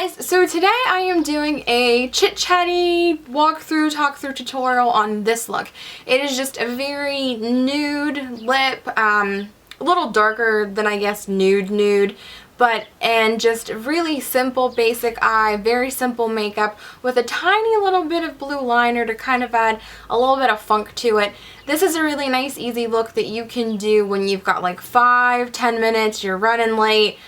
guys, so today I am doing a chit-chatty walkthrough, talk-through tutorial on this look. It is just a very nude lip, a little darker than I guess nude, and just really simple basic eye, very simple makeup with a tiny little bit of blue liner to kind of add a little bit of funk to it. This is a really nice easy look that you can do when you've got like 5-10 minutes, you're running late.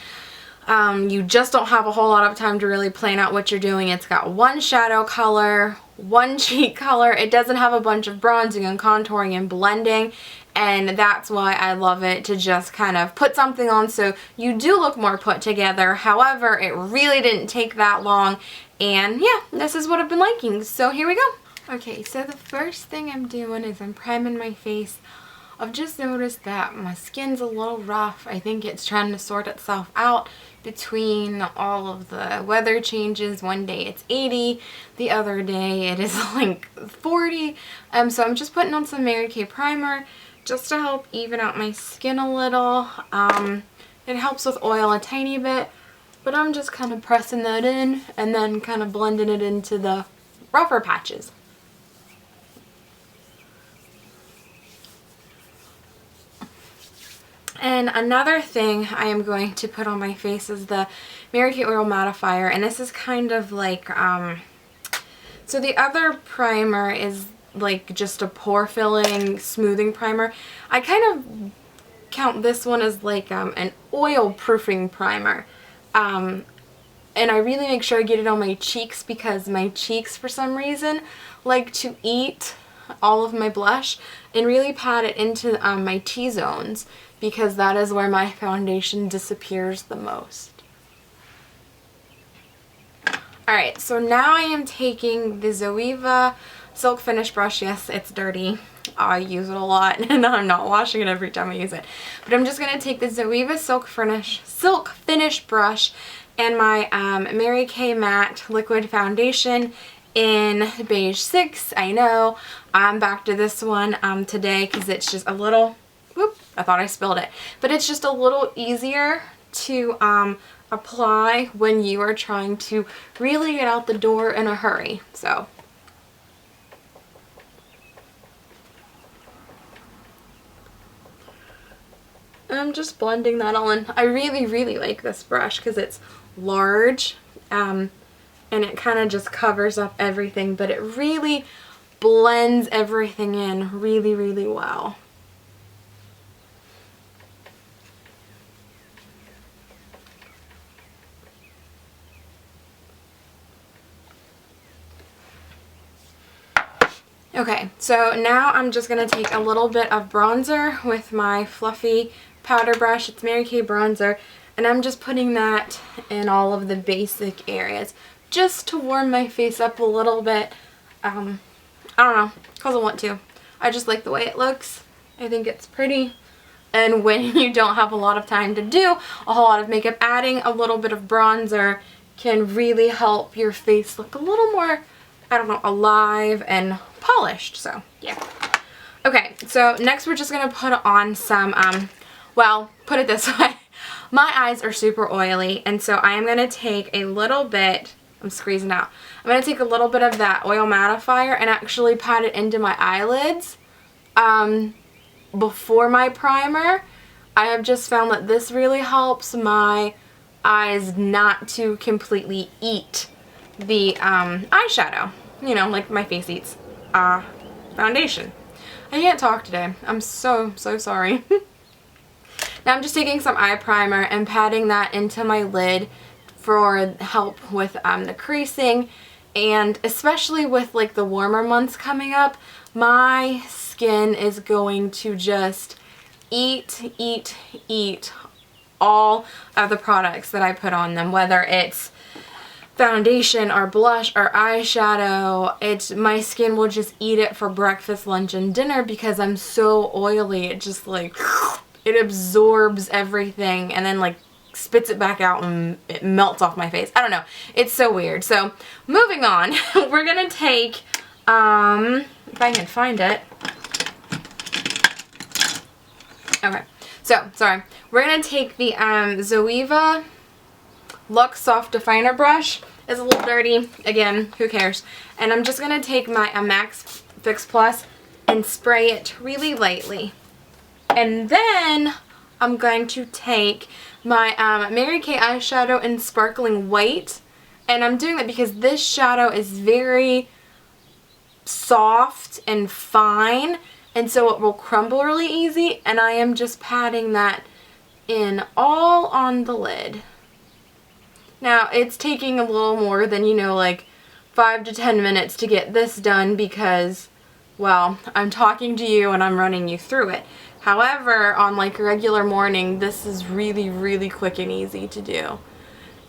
You just don't have a whole lot of time to really plan out what you're doing. It's got one shadow color, one cheek color. It doesn't have a bunch of bronzing and contouring and blending, and that's why I love it, to just kind of put something on so you do look more put together. However, it really didn't take that long, and yeah, this is what I've been liking. So here we go. Okay, so the first thing I'm doing is I'm priming my face. I've just noticed that my skin's a little rough. I think it's trying to sort itself out between all of the weather changes. One day it's 80, the other day it is like 40. So I'm just putting on some Mary Kay primer just to help even out my skin a little. It helps with oil a tiny bit, but I'm just kind of pressing that in and then kind of blending it into the rougher patches. And another thing I am going to put on my face is the Mary Kay Oil Mattifier, and this is kind of like, so the other primer is like just a pore filling smoothing primer. I kind of count this one as like an oil proofing primer, and I really make sure I get it on my cheeks because my cheeks for some reason like to eat all of my blush, and really pat it into my T-zones, because that is where my foundation disappears the most. Alright, so now I am taking the Zoeva Silk Finish brush. Yes, it's dirty. I use it a lot and I'm not washing it every time I use it. But I'm just going to take the Zoeva Silk Finish brush and my Mary Kay Matte Liquid Foundation in Beige 6. I know, I'm back to this one today because it's just a little, whoop, I thought I spilled it. But it's just a little easier to apply when you are trying to really get out the door in a hurry. So I'm just blending that all in. I really like this brush because it's large, and it kind of just covers up everything, but it really blends everything in really well. Okay, so now I'm just going to take a little bit of bronzer with my fluffy powder brush. It's Mary Kay bronzer, and I'm just putting that in all of the basic areas just to warm my face up a little bit. I don't know, because I want to. I just like the way it looks. I think it's pretty. And when you don't have a lot of time to do a whole lot of makeup, adding a little bit of bronzer can really help your face look a little more, I don't know, alive and polished. So yeah. Okay, so next we're just going to put on some, well, put it this way. My eyes are super oily, and so I am going to take a little bit, I'm squeezing out, I'm going to take a little bit of that oil mattifier and actually pat it into my eyelids before my primer. I have just found that this really helps my eyes not to completely eat the eyeshadow, you know, like my face eats foundation. I can't talk today. I'm so sorry. Now I'm just taking some eye primer and patting that into my lid for help with the creasing, and especially with like the warmer months coming up, my skin is going to just eat all of the products that I put on them, whether it's foundation or blush or eyeshadow. My skin will just eat it for breakfast, lunch, and dinner because I'm so oily. It just like, it absorbs everything and then like spits it back out and it melts off my face. I don't know. It's so weird. So moving on, we're gonna take, if I can find it. Okay. So, sorry. We're gonna take the Zoeva Luxe Soft Definer brush. It's a little dirty. Again, who cares? And I'm just going to take my Max Fix Plus and spray it really lightly. And then I'm going to take my Mary Kay eyeshadow in Sparkling White. And I'm doing that because this shadow is very soft and fine, and so it will crumble really easy, and I am just patting that in all on the lid. Now it's taking a little more than, you know, like 5 to 10 minutes to get this done because, well, I'm talking to you and I'm running you through it. However, on like a regular morning, this is really, really quick and easy to do.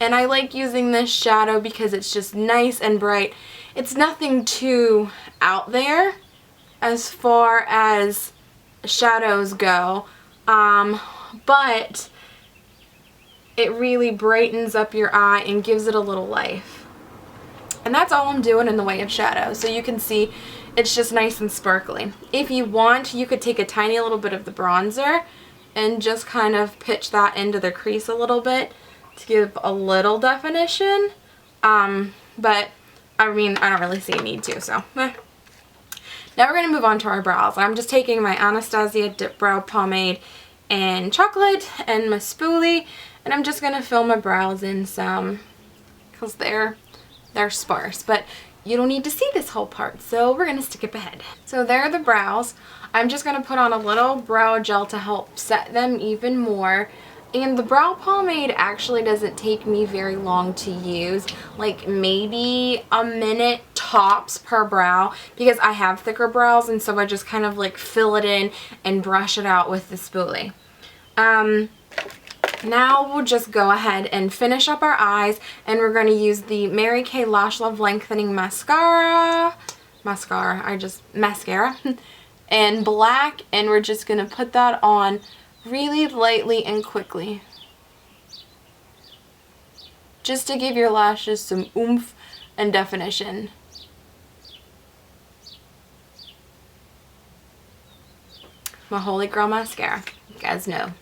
And I like using this shadow because it's just nice and bright. It's nothing too out there as far as shadows go, but it really brightens up your eye and gives it a little life. And that's all I'm doing in the way of shadow. So you can see it's just nice and sparkly. If you want, you could take a tiny little bit of the bronzer and just kind of pitch that into the crease a little bit to give a little definition. But I mean, I don't really see a need to, so Now we're going to move on to our brows. I'm just taking my Anastasia Dip Brow Pomade in Chocolate and my spoolie, and I'm just going to fill my brows in some because they're sparse, but you don't need to see this whole part, so we're going to skip ahead. So there are the brows. I'm just going to put on a little brow gel to help set them even more. And the brow pomade actually doesn't take me very long to use, like maybe a minute tops per brow, because I have thicker brows, and so I just kind of like fill it in and brush it out with the spoolie. Now we'll just go ahead and finish up our eyes, and we're going to use the Mary Kay Lash Love Lengthening Mascara, and black, and we're just going to put that on really lightly and quickly, just to give your lashes some oomph and definition. My Holy Grail mascara, you guys know.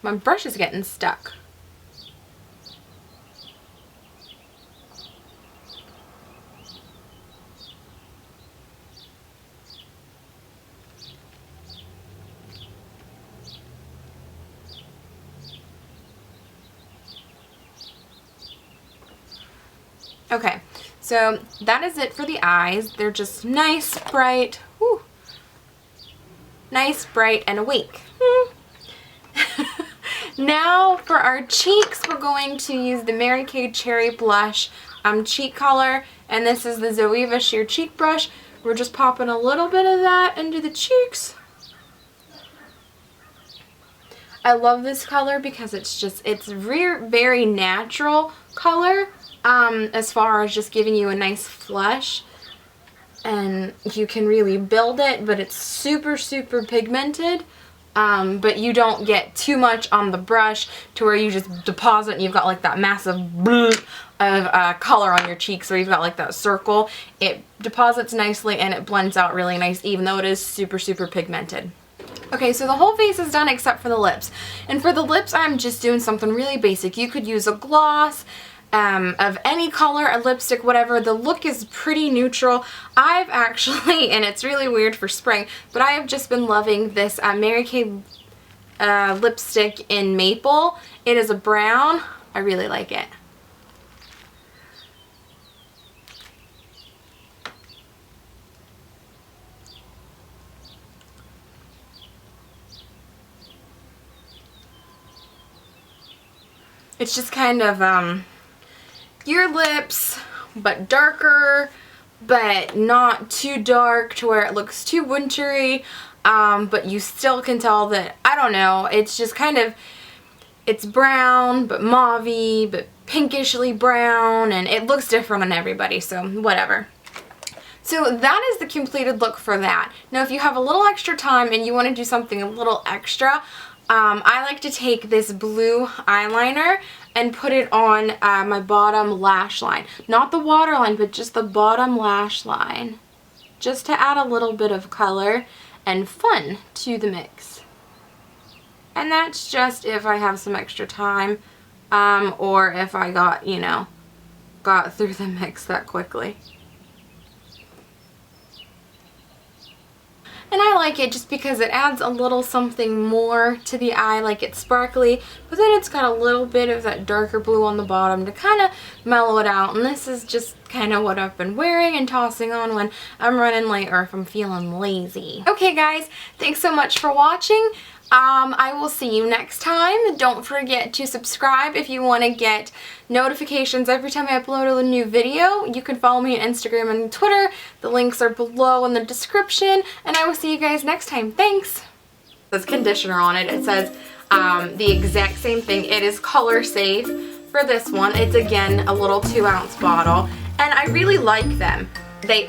My brush is getting stuck. Okay, so that is it for the eyes. They're just nice, bright, nice, bright, and awake. Now for our cheeks, we're going to use the Mary Kay Cherry Blush cheek color, and this is the Zoeva Sheer Cheek Brush. We're just popping a little bit of that into the cheeks. I love this color because it's very natural color. As far as just giving you a nice flush, and you can really build it, but it's super, super pigmented, but you don't get too much on the brush to where you just deposit and you've got like that massive bloop of color on your cheeks, where you've got like that circle. It deposits nicely and it blends out really nice, even though it is super, super pigmented. Okay, so the whole face is done except for the lips, and for the lips I'm just doing something really basic. You could use a gloss of any color, a lipstick, whatever. The look is pretty neutral. I've actually, and it's really weird for spring, but I have just been loving this Mary Kay lipstick in Maple. It is a brown. I really like it. It's just kind of your lips, but darker, but not too dark to where it looks too wintry, but you still can tell that, I don't know, it's just kind of, it's brown, but mauve-y, but pinkishly brown, and it looks different on everybody, so whatever. So that is the completed look for that. Now if you have a little extra time and you want to do something a little extra, I like to take this blue eyeliner and put it on my bottom lash line. Not the waterline, but just the bottom lash line. Just to add a little bit of color and fun to the mix. And that's just if I have some extra time or if I got, you know, got through the mix that quickly. And I like it just because it adds a little something more to the eye, like it's sparkly, but then it's got a little bit of that darker blue on the bottom to kind of mellow it out. And this is just kind of what I've been wearing and tossing on when I'm running late or if I'm feeling lazy. Okay guys, thanks so much for watching. I will see you next time. Don't forget to subscribe if you want to get notifications every time I upload a new video. You can follow me on Instagram and Twitter. The links are below in the description, and I will see you guys next time. Thanks! There's conditioner on it. It says the exact same thing. It is color safe for this one. It's again a little 2-ounce bottle, and I really like them. They